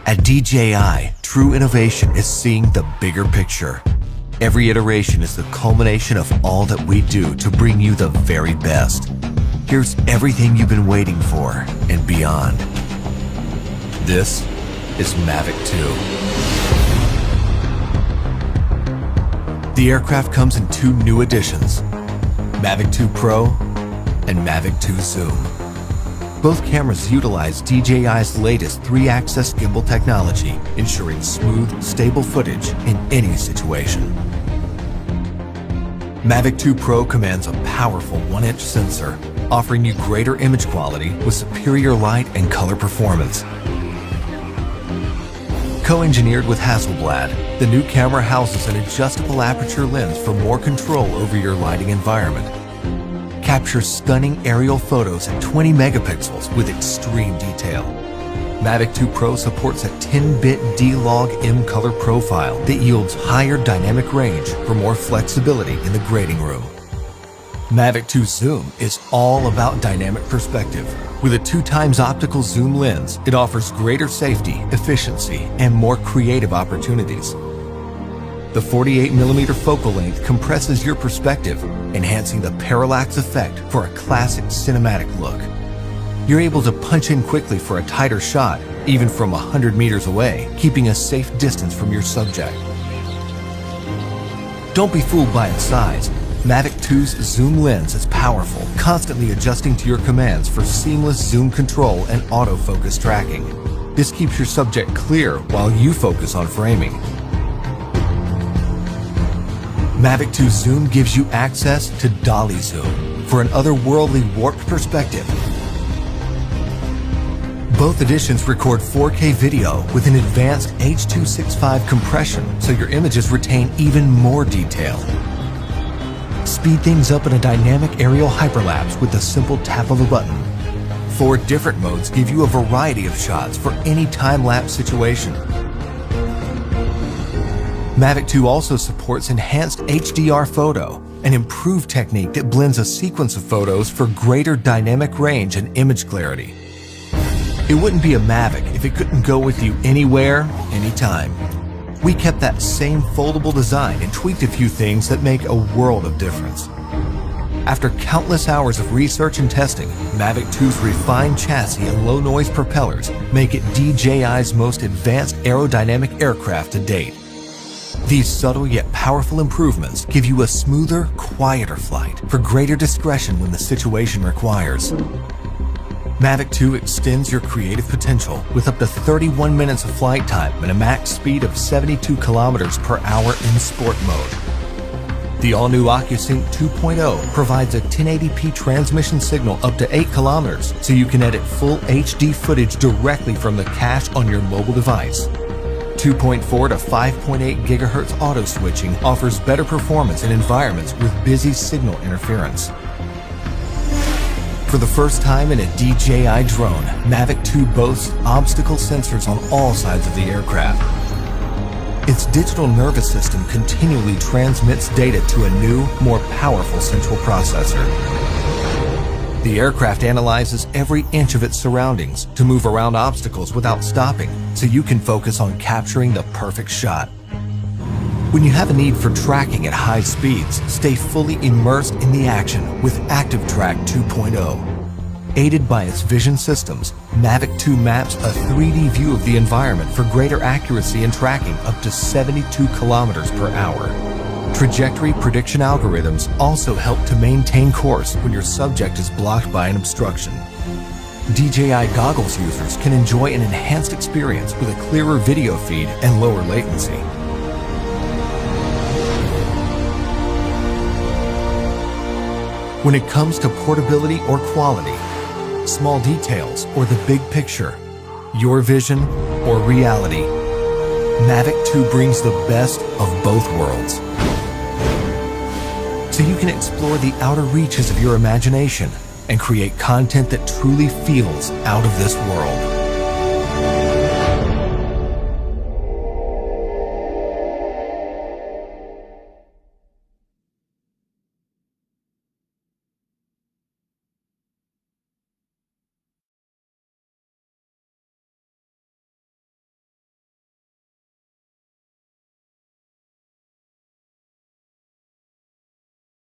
At DJI, true innovation is seeing the bigger picture. Every iteration is the culmination of all that we do to bring you the very best. Here's everything you've been waiting for and beyond. This is Mavic 2. The aircraft comes in two new editions, Mavic 2 Pro and Mavic 2 Zoom. Both cameras utilize DJI's latest 3-axis gimbal technology, ensuring smooth, stable footage in any situation. Mavic 2 Pro commands a powerful 1-inch sensor, offering you greater image quality with superior light and color performance. Co-engineered with Hasselblad, the new camera houses an adjustable aperture lens for more control over your lighting environment. Captures stunning aerial photos at 20 megapixels with extreme detail. Mavic 2 Pro supports a 10-bit D-Log M color profile that yields higher dynamic range for more flexibility in the grading room. Mavic 2 Zoom is all about dynamic perspective. With a 2x optical zoom lens, it offers greater safety, efficiency, and more creative opportunities. The 48mm focal length compresses your perspective, enhancing the parallax effect for a classic cinematic look. You're able to punch in quickly for a tighter shot, even from 100 meters away, keeping a safe distance from your subject. Don't be fooled by its size. Mavic 2's zoom lens is powerful, constantly adjusting to your commands for seamless zoom control and autofocus tracking. This keeps your subject clear while you focus on framing. Mavic 2 Zoom gives you access to dolly zoom for an otherworldly warped perspective. Both editions record 4K video with an advanced H.265 compression, so your images retain even more detail. Speed things up in a dynamic aerial hyperlapse with the simple tap of a button. 4 different modes give you a variety of shots for any time-lapse situation. Mavic 2 also supports enhanced HDR photo, an improved technique that blends a sequence of photos for greater dynamic range and image clarity. It wouldn't be a Mavic if it couldn't go with you anywhere, anytime. We kept that same foldable design and tweaked a few things that make a world of difference. After countless hours of research and testing, Mavic 2's refined chassis and low-noise propellers make it DJI's most advanced aerodynamic aircraft to date. These subtle yet powerful improvements give you a smoother, quieter flight for greater discretion when the situation requires. Mavic 2 extends your creative potential with up to 31 minutes of flight time and a max speed of 72 kilometers per hour in sport mode. The all-new OcuSync 2.0 provides a 1080p transmission signal up to 8 kilometers, so you can edit full HD footage directly from the cache on your mobile device. 2.4 to 5.8 GHz auto switching offers better performance in environments with busy signal interference. For the first time in a DJI drone, Mavic 2 boasts obstacle sensors on all sides of the aircraft. Its digital nervous system continually transmits data to a new, more powerful central processor. The aircraft analyzes every inch of its surroundings to move around obstacles without stopping, so you can focus on capturing the perfect shot. When you have a need for tracking at high speeds, stay fully immersed in the action with ActiveTrack 2.0. Aided by its vision systems, Mavic 2 maps a 3D view of the environment for greater accuracy and tracking up to 72 kilometers per hour. Trajectory prediction algorithms also help to maintain course when your subject is blocked by an obstruction. DJI goggles users can enjoy an enhanced experience with a clearer video feed and lower latency. When it comes to portability or quality, small details or the big picture, your vision or reality, Mavic 2 brings the best of both worlds. So you can explore the outer reaches of your imagination and create content that truly feels out of this world.